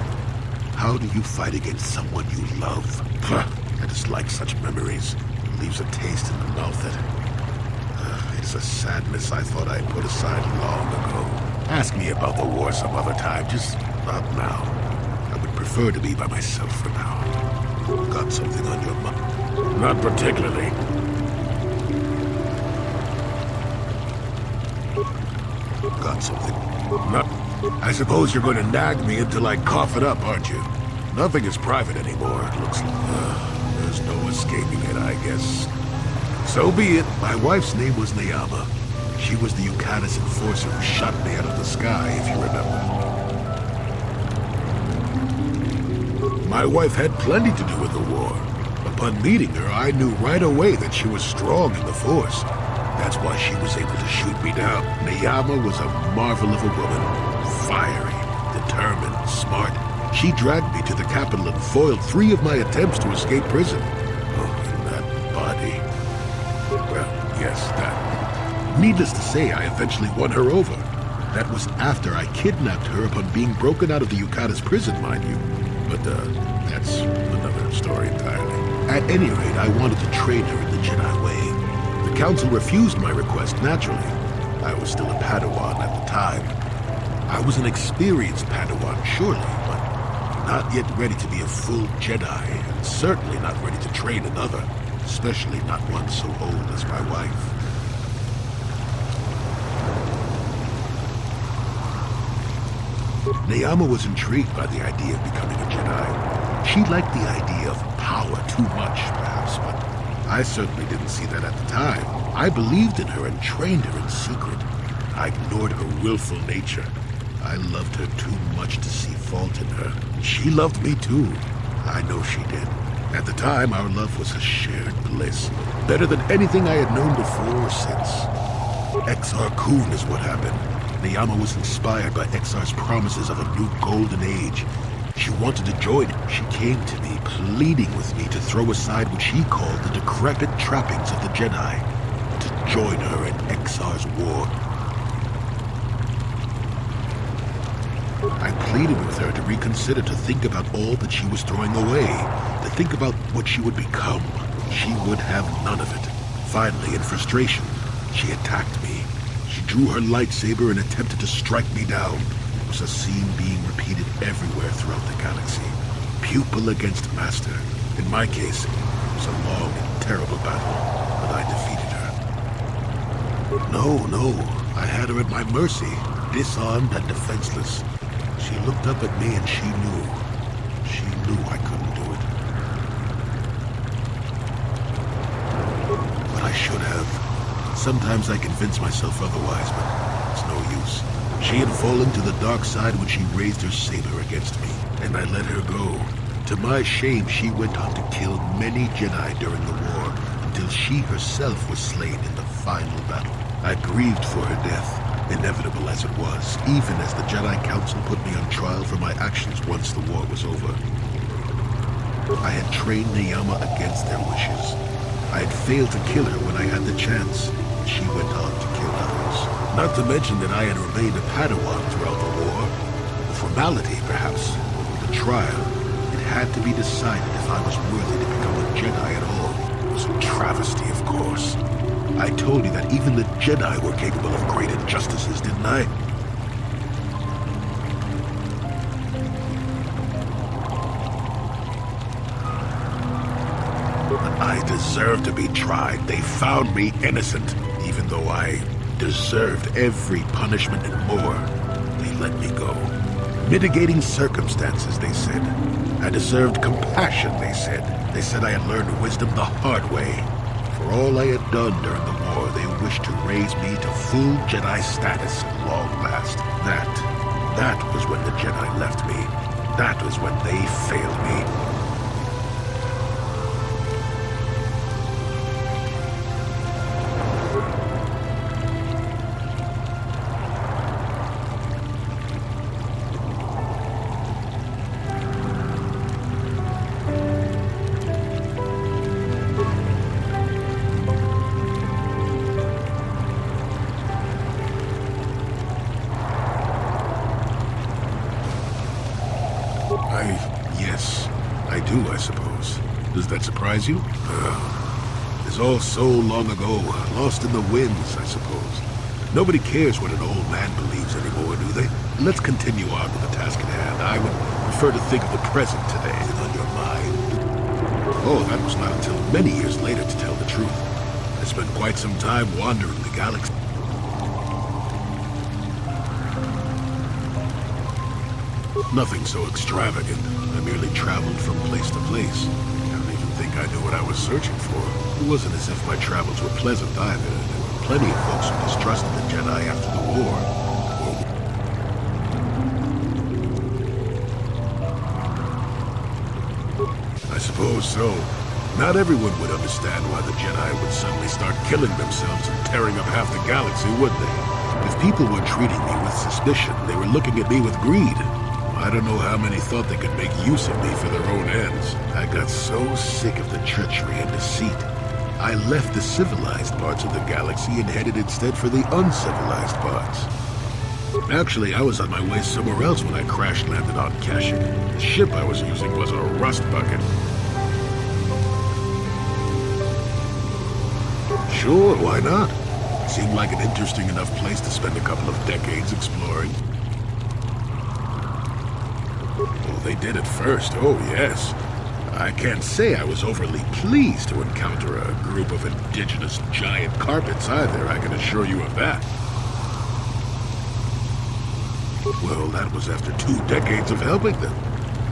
How do you fight against someone you love? I dislike such memories. It leaves a taste in the mouth that... It's a sadness I thought I'd put aside long ago. Ask me about the war some other time, just not now. I would prefer to be by myself for now. Got something on your mind? Not particularly. Got something? Not... I suppose you're going to nag me until I cough it up, aren't you? Nothing is private anymore, it looks like. There's no escaping it, I guess. So be it. My wife's name was Nayama. She was the Yukatis enforcer who shot me out of the sky, if you remember. My wife had plenty to do with the war. Upon meeting her, I knew right away that she was strong in the Force. That's why she was able to shoot me down. Nayama was a marvel of a woman. Fiery, determined, smart. She dragged me to the capital and foiled 3 of my attempts to escape prison. Oh, and that body... Well, yes, that. Needless to say, I eventually won her over. That was after I kidnapped her upon being broken out of the Yukatis prison, mind you. But, that's another story entirely. At any rate, I wanted to train her in the Jedi way. The Council refused my request, naturally. I was still a Padawan at the time. I was an experienced Padawan, surely, but not yet ready to be a full Jedi, and certainly not ready to train another. Especially not one so old as my wife. Neyama was intrigued by the idea of becoming a Jedi. She liked the idea of power too much, perhaps, but I certainly didn't see that at the time. I believed in her and trained her in secret. I ignored her willful nature. I loved her too much to see fault in her. She loved me too. I know she did. At the time, our love was a shared bliss. Better than anything I had known before or since. Exar Kun is what happened. Neyama was inspired by Exar's promises of a new golden age. She wanted to join it. She came to me, pleading with me to throw aside what she called the decrepit trappings of the Jedi, to join her in Exar's war. I pleaded with her to reconsider, to think about all that she was throwing away, to think about what she would become. She would have none of it. Finally, in frustration, she attacked me. She drew her lightsaber and attempted to strike me down. It was a scene being repeated everywhere throughout the galaxy. Pupil against master. In my case, it was a long and terrible battle, but I defeated her. No, I had her at my mercy, disarmed and defenseless. She looked up at me and she knew I couldn't do it. But I should have. Sometimes I convince myself otherwise, but it's no use. She had fallen to the dark side when she raised her saber against me, and I let her go. To my shame, she went on to kill many Jedi during the war, until she herself was slain in the final battle. I grieved for her death. Inevitable as it was, even as the Jedi Council put me on trial for my actions once the war was over. I had trained Neyama against their wishes. I had failed to kill her when I had the chance. She went on to kill others. Not to mention that I had remained a Padawan throughout the war. A formality, perhaps. The trial. It had to be decided if I was worthy to become a Jedi at all. It was a travesty, of course. I told you that even the Jedi were capable of great injustices, didn't I? But I deserved to be tried. They found me innocent, even though I deserved every punishment and more. They let me go. Mitigating circumstances, they said. I deserved compassion, they said. They said I had learned wisdom the hard way. For all I had done during the war, they wished to raise me to full Jedi status at long last. That was when the Jedi left me. That was when they failed me. Yes, I do, I suppose. Does that surprise you? It's all so long ago, lost in the winds, I suppose. Nobody cares what an old man believes anymore, do they? Let's continue on with the task at hand. I would prefer to think of the present today on your mind. Oh, that was not until many years later, to tell the truth. I spent quite some time wandering the galaxy. Nothing so extravagant. I merely traveled from place to place. I don't even think I knew what I was searching for. It wasn't as if my travels were pleasant either. There were plenty of folks who distrusted the Jedi after the war. I suppose so. Not everyone would understand why the Jedi would suddenly start killing themselves and tearing up half the galaxy, would they? If people were treating me with suspicion, they were looking at me with greed. I don't know how many thought they could make use of me for their own ends. I got so sick of the treachery and deceit. I left the civilized parts of the galaxy and headed instead for the uncivilized parts. Actually, I was on my way somewhere else when I crash-landed on Kashyyyk. The ship I was using was a rust bucket. Sure, why not? It seemed like an interesting enough place to spend a couple of decades exploring. Well, they did at first, oh yes. I can't say I was overly pleased to encounter a group of indigenous giant carpets either, I can assure you of that. Well, that was after 2 decades of helping them.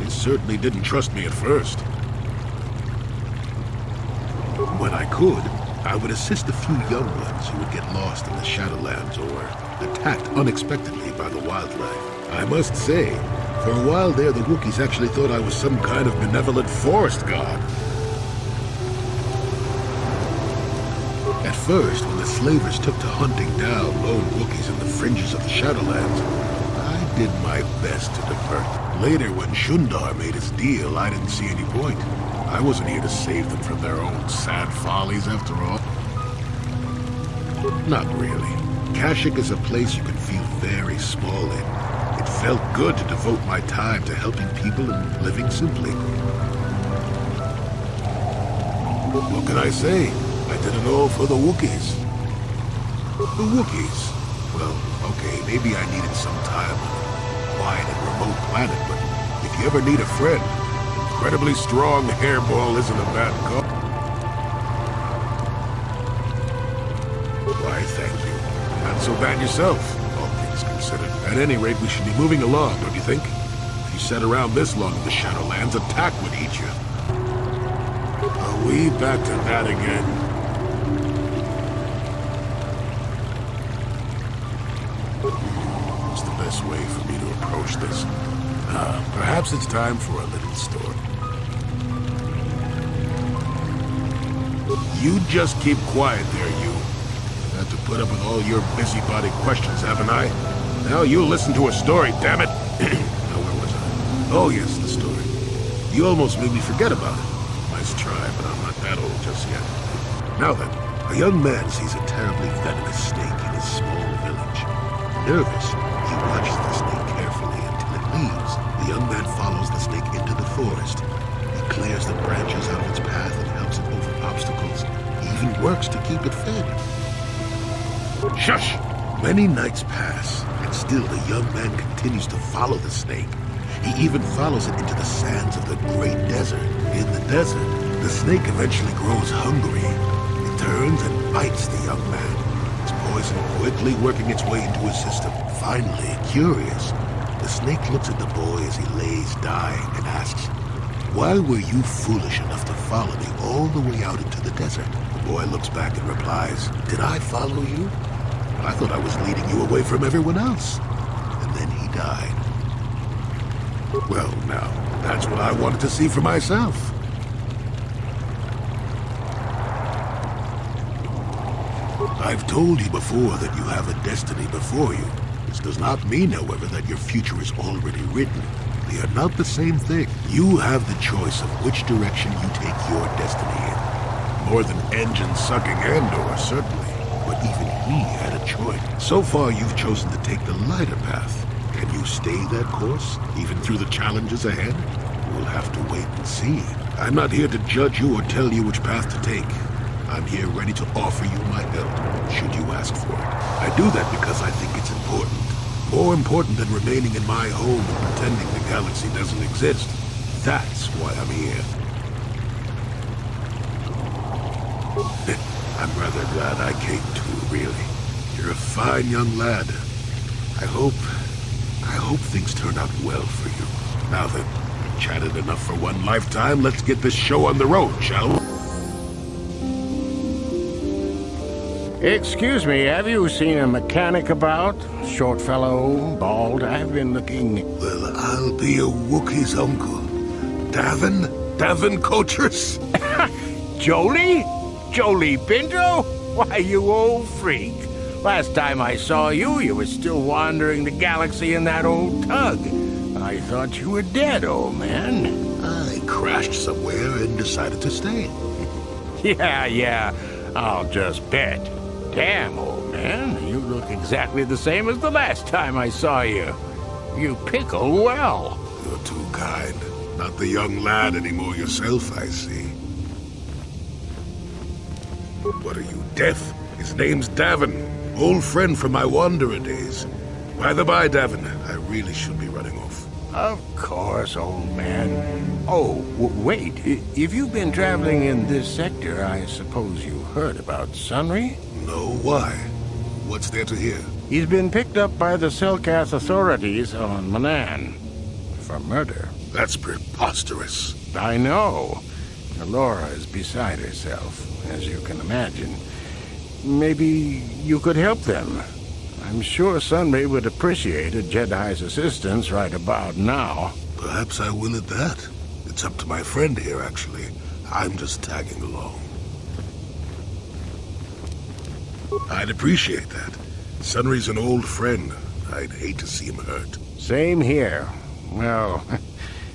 They certainly didn't trust me at first. When I could, I would assist a few young ones who would get lost in the Shadowlands or attacked unexpectedly by the wildlife. I must say, for a while there, the Wookiees actually thought I was some kind of benevolent forest god. At first, when the slavers took to hunting down lone Wookiees in the fringes of the Shadowlands, I did my best to divert. Later, when Shundar made his deal, I didn't see any point. I wasn't here to save them from their own sad follies, after all. Not really. Kashyyyk is a place you can feel very small in. It felt good to devote my time to helping people and living simply. What can I say? I did it all for the Wookiees. The Wookiees? Well, okay, maybe I needed some time on a quiet and remote planet, but if you ever need a friend, incredibly strong hairball isn't a bad call. Why, thank you. Not so bad yourself, all things considered. At any rate, we should be moving along, don't you think? If you sat around this long in the Shadowlands, attack would eat you. Are we back to that again? What's the best way for me to approach this? Perhaps it's time for a little story. You just keep quiet there, you. Have to put up with all your busybody questions, haven't I? Now you listen to a story, damn it! Now, where was I? Oh, yes, the story. You almost made me forget about it. Nice try, but I'm not that old just yet. Now then, a young man sees a terribly venomous snake in his small village. Nervous, he watches the snake carefully until it leaves. The young man follows the snake into the forest. He clears the branches out of its path and helps it over obstacles. He even works to keep it fed. Shush! Many nights pass, and still the young man continues to follow the snake. He even follows it into the sands of the great desert. In the desert, the snake eventually grows hungry. It turns and bites the young man, its poison quickly working its way into his system. Finally, curious, the snake looks at the boy as he lays dying and asks, "Why were you foolish enough to follow me all the way out into the desert?" The boy looks back and replies, "Did I follow you? I thought I was leading you away from everyone else." And then he died. Well, now, that's what I wanted to see for myself. I've told you before that you have a destiny before you. This does not mean, however, that your future is already written. They are not the same thing. You have the choice of which direction you take your destiny in. More than engine-sucking Andor, certainly. But even he had a choice. So far, you've chosen to take the lighter path. Can you stay that course, even through the challenges ahead? We'll have to wait and see. I'm not here to judge you or tell you which path to take. I'm here ready to offer you my help, should you ask for it. I do that because I think it's important. More important than remaining in my home and pretending the galaxy doesn't exist. That's why I'm here. I'm rather glad I came too, really. You're a fine young lad. I hope things turn out well for you. Now then, we've chatted enough for one lifetime. Let's get this show on the road, shall we? Excuse me, have you seen a mechanic about? Short fellow, bald, I've been looking... Well, I'll be a Wookiee's uncle. Davin Coaches? Jolie? Jolie Pinto? Why, you old freak. Last time I saw you, you were still wandering the galaxy in that old tug. I thought you were dead, old man. I crashed somewhere and decided to stay. Yeah, I'll just bet. Damn, old man, you look exactly the same as the last time I saw you. You pickle well. You're too kind. Not the young lad anymore yourself, I see. What are you, deaf? His name's Davin. Old friend from my Wanderer days. By the by, Davin, I really should be running off. Of course, old man. Oh, wait. If you've been traveling in this sector, I suppose you heard about Sunry? No, why? What's there to hear? He's been picked up by the Selkath authorities on Manan for murder. That's preposterous. I know. Laura is beside herself, as you can imagine. Maybe you could help them. I'm sure Sunray would appreciate a Jedi's assistance right about now. Perhaps I will at that. It's up to my friend here, actually. I'm just tagging along. I'd appreciate that. Sunry's an old friend. I'd hate to see him hurt. Same here. Well,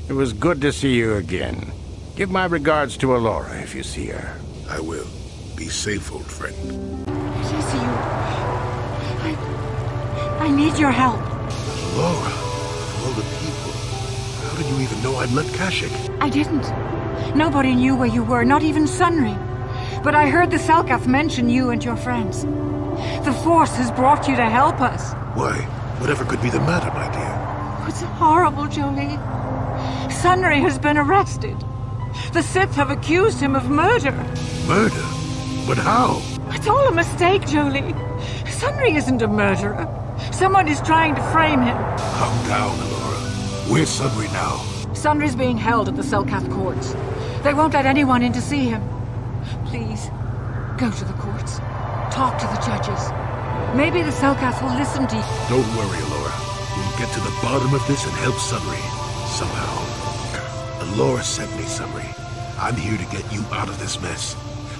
it was good to see you again. Give my regards to Alora if you see her. I will. Be safe, old friend. Jesse, I need your help. Laura, of all the people, how did you even know I'm Letkashik? I didn't. Nobody knew where you were, not even Sunry. But I heard the Selkath mention you and your friends. The Force has brought you to help us. Why? Whatever could be the matter, my dear? It's horrible, Jolie. Sunry has been arrested. The Sith have accused him of murder. Murder? But how? It's all a mistake, Jolie. Sunry isn't a murderer. Someone is trying to frame him. Calm down, Alora. Where's Sunry now? Sunry's being held at the Selkath courts. They won't let anyone in to see him. Please, go to the courts. Talk to the judges. Maybe the Selkath will listen to you. Don't worry, Alora. We'll get to the bottom of this and help Sunry. Somehow. Alora sent me, Sunry. I'm here to get you out of this mess.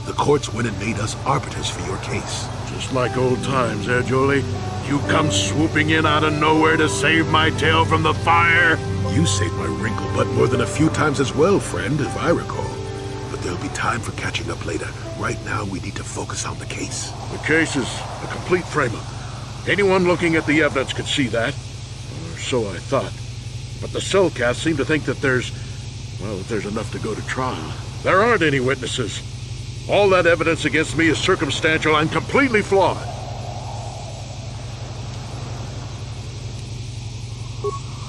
The courts went and made us arbiters for your case. Just like old times, eh, Jolie? You come swooping in out of nowhere to save my tail from the fire? You saved my wrinkle butt more than a few times as well, friend, if I recall. But there'll be time for catching up later. Right now, we need to focus on the case. The case is a complete frame-up. Anyone looking at the evidence could see that. Or so I thought. But the Selkath seem to think that there's enough to go to trial. There aren't any witnesses. All that evidence against me is circumstantial and completely flawed.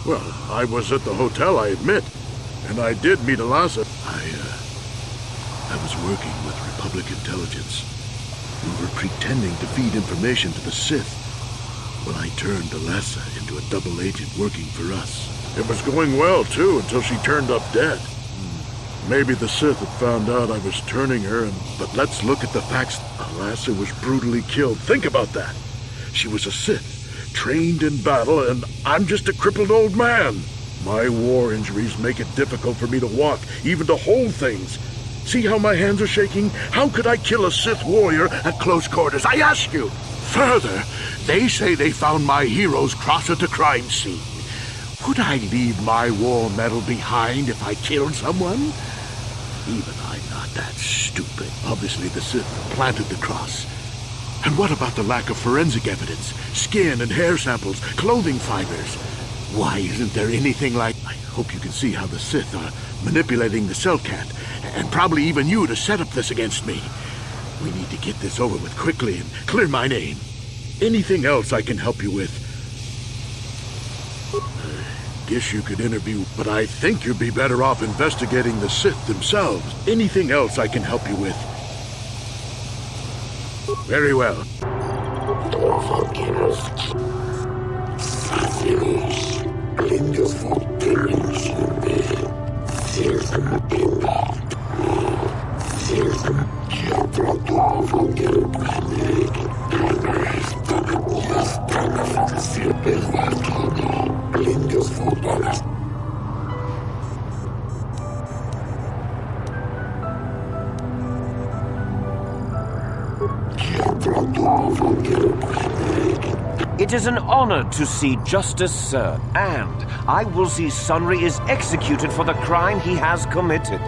Well, I was at the hotel, I admit. And I did meet Eliza. I was working with Republic Intelligence. We were pretending to feed information to the Sith. When I turned Eliza into a double agent working for us. It was going well, too, until she turned up dead. Maybe the Sith had found out I was turning her, but let's look at the facts. Eliza was brutally killed. Think about that. She was a Sith, trained in battle, and I'm just a crippled old man. My war injuries make it difficult for me to walk, even to hold things. See how my hands are shaking? How could I kill a Sith warrior at close quarters? I ask you! Further, they say they found my heroes cross at a crime scene. Would I leave my war medal behind if I killed someone? Even I'm not that stupid. Obviously, the Sith planted the cross. And what about the lack of forensic evidence? Skin and hair samples, clothing fibers. Why isn't there anything like... I hope you can see how the Sith are manipulating the Selkath, and probably even you to set up this against me. We need to get this over with quickly and clear my name. Anything else I can help you with? Guess you could interview, but I think you'd be better off investigating the Sith themselves. Anything else I can help you with? Very well. It is an honor to see justice served, and I will see Sunry is executed for the crime he has committed.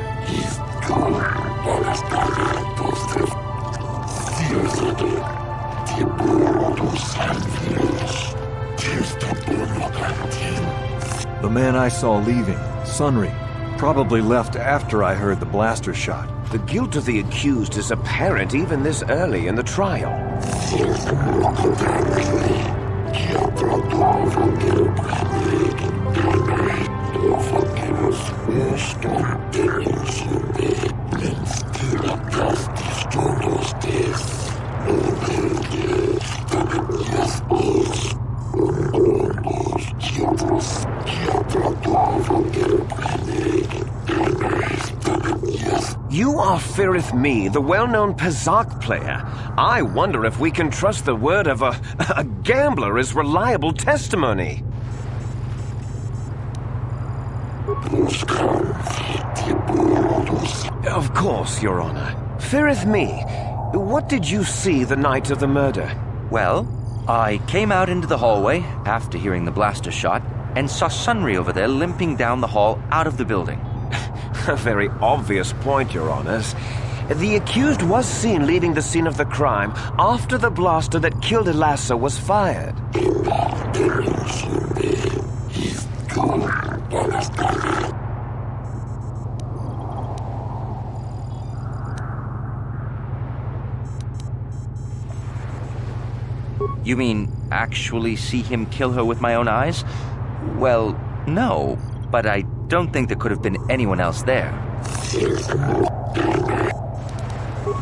The man I saw leaving, Sunry, probably left after I heard the blaster shot. The guilt of the accused is apparent even this early in the trial. Firith Me, the well-known Pazak player. I wonder if we can trust the word of a gambler as reliable testimony. Of course, Your Honor. Firith Me, what did you see the night of the murder? Well, I came out into the hallway after hearing the blaster shot and saw Sunry over there limping down the hall out of the building. A very obvious point, Your Honors. The accused was seen leaving the scene of the crime after the blaster that killed Elasa was fired. You mean actually see him kill her with my own eyes? Well, no, but I don't think there could have been anyone else there.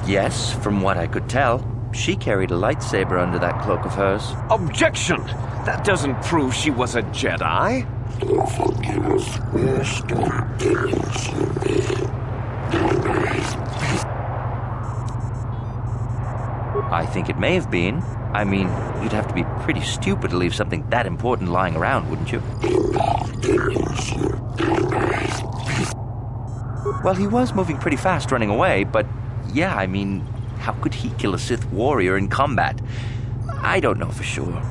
Yes, from what I could tell, she carried a lightsaber under that cloak of hers. Objection! That doesn't prove she was a Jedi. I think it may have been. I mean, you'd have to be pretty stupid to leave something that important lying around, wouldn't you? Well, he was moving pretty fast running away, but yeah, I mean, how could he kill a Sith warrior in combat? I don't know for sure.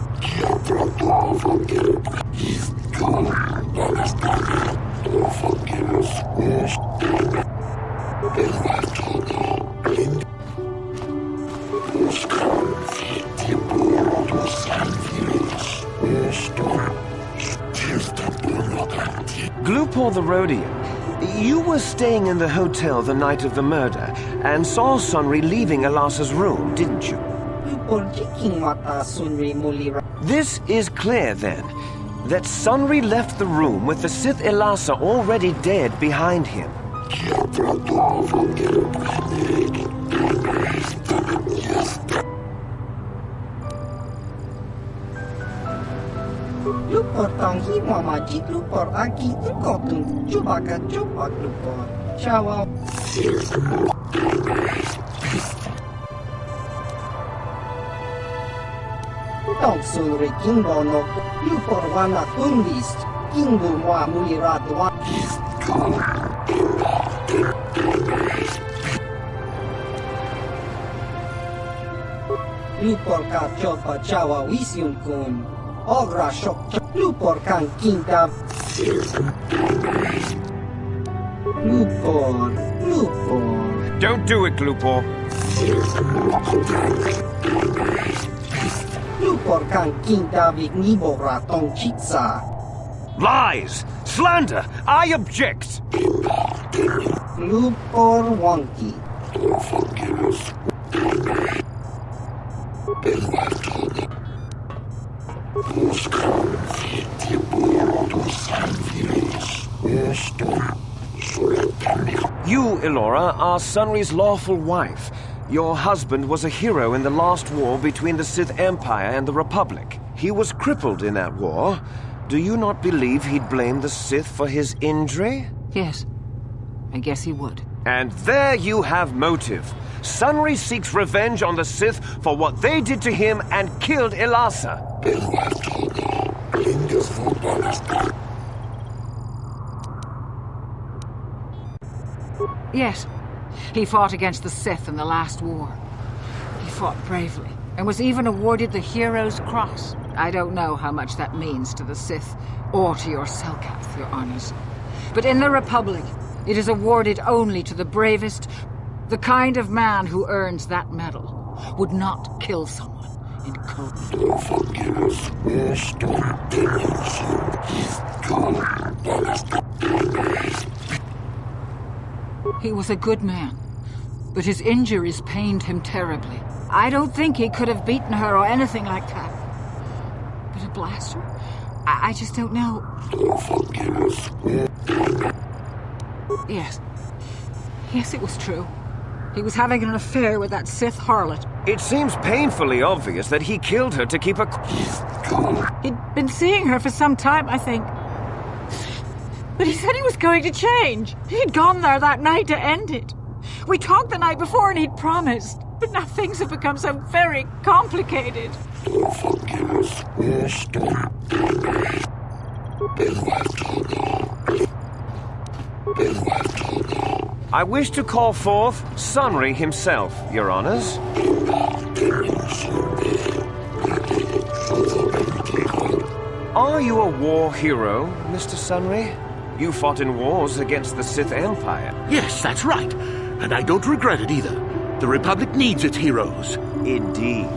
Glupor the Rhodian, you were staying in the hotel the night of the murder and saw Sunry leaving Elasa's room, didn't you? This is clear, then, that Sunry left the room with the Sith Elasa already dead behind him. Lupor tanghi mamajik lupor aki tukotum chubaka chupak lupor. Chawa. Tong sunri kimbo no lupor wana kunlist kingu wa mulirat wa. Lupor ka chopa chawa wisyun kun. Ogra shok Lupor kan kinta. Lupor. Don't do it, Glupor. Lupor kan kinta vignibo ratong chitsa. Lies! Slander! I object! Lupor wonky. You, Elora, are Sunry's lawful wife. Your husband was a hero in the last war between the Sith Empire and the Republic. He was crippled in that war. Do you not believe he'd blame the Sith for his injury? Yes, I guess he would. And there you have motive. Sunry seeks revenge on the Sith for what they did to him and killed Elasa. Yes, he fought against the Sith in the last war. He fought bravely and was even awarded the Hero's Cross. I don't know how much that means to the Sith or to your Selkath, Your Honors. But in the Republic, it is awarded only to the bravest. The kind of man who earns that medal would not kill someone in cold blood. He was a good man, but his injuries pained him terribly. I don't think he could have beaten her or anything like that. But a blaster? I just don't know. Yes, it was true. He was having an affair with that Sith harlot. It seems painfully obvious that he killed her to keep her... He'd been seeing her for some time, I think. But he said he was going to change. He'd gone there that night to end it. We talked the night before and he'd promised. But now things have become so very complicated. I wish to call forth Sunry himself, Your Honors. Are you a war hero, Mr. Sunry? You fought in wars against the Sith Empire. Yes, that's right. And I don't regret it either. The Republic needs its heroes. Indeed.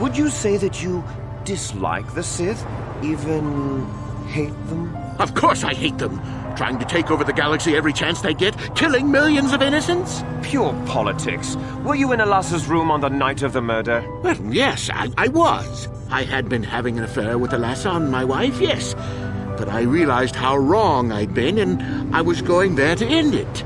Would you say that you dislike the Sith? Even hate them? Of course I hate them. Trying to take over the galaxy every chance they get, killing millions of innocents. Pure politics. Were you in Elassa's room on the night of the murder? Well, yes, I was. I had been having an affair with Elassa and my wife, yes. But I realized how wrong I'd been, and I was going there to end it.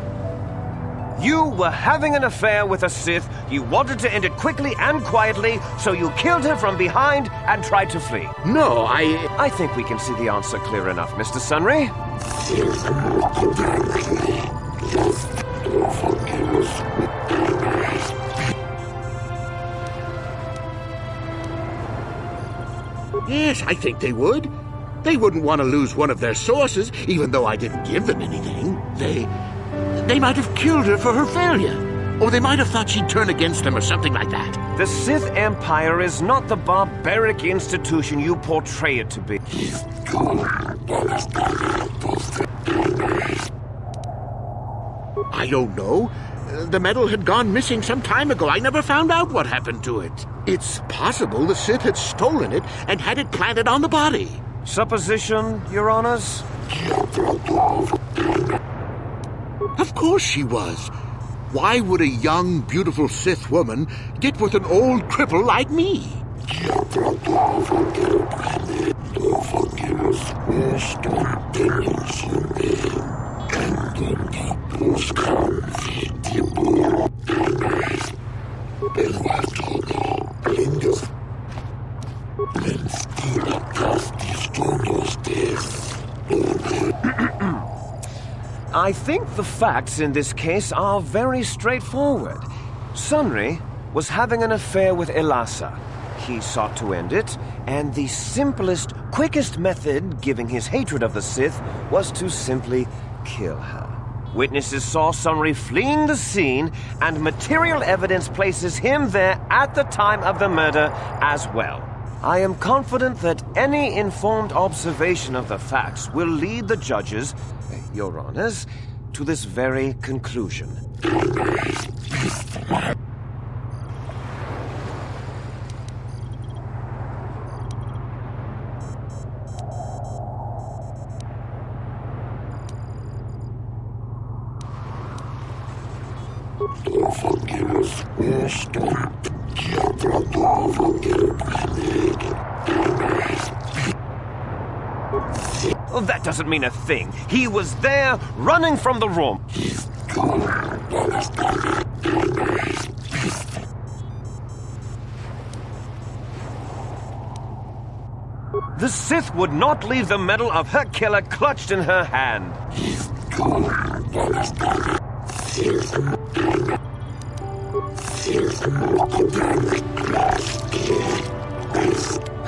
You were having an affair with a Sith. You wanted to end it quickly and quietly, so you killed her from behind and tried to flee. No, I think we can see the answer clear enough, Mr. Sunry. Yes, I think they would. They wouldn't want to lose one of their sources, even though I didn't give them anything. They might have killed her for her failure. Or they might have thought she'd turn against them or something like that. The Sith Empire is not the barbaric institution you portray it to be. I don't know. The medal had gone missing some time ago. I never found out what happened to it. It's possible the Sith had stolen it and had it planted on the body. Supposition, Your Honors? Of course she was. Why would a young, beautiful Sith woman get with an old cripple like me? I think the facts in this case are very straightforward. Sunry was having an affair with Elassa. He sought to end it, and the simplest, quickest method, given his hatred of the Sith, was to simply kill her. Witnesses saw Sunry fleeing the scene, and material evidence places him there at the time of the murder as well. I am confident that any informed observation of the facts will lead the judges, Your Honors, to this very conclusion. Well, that doesn't mean a thing. He was there, running from the room. The Sith would not leave the medal of her killer clutched in her hand.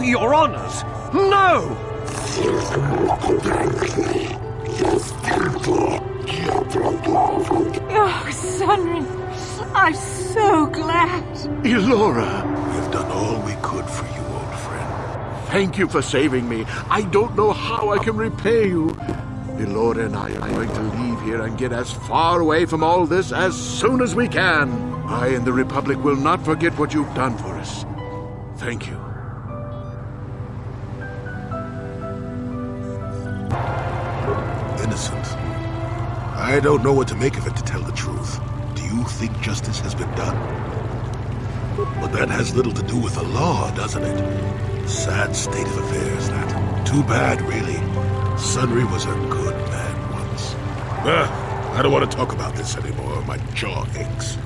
Your Honors, no! Oh, Sunry, I'm so glad. Elora, we've done all we could for you, old friend. Thank you for saving me. I don't know how I can repay you. Elora and I are going to leave here and get as far away from all this as soon as we can. I and the Republic will not forget what you've done for us. Thank you. Innocent. I don't know what to make of it, to tell the truth. Do you think justice has been done? But that has little to do with the law, doesn't it? Sad state of affairs, that. Too bad, really. Sunry was a good man once. I don't want to talk about this anymore. My jaw aches.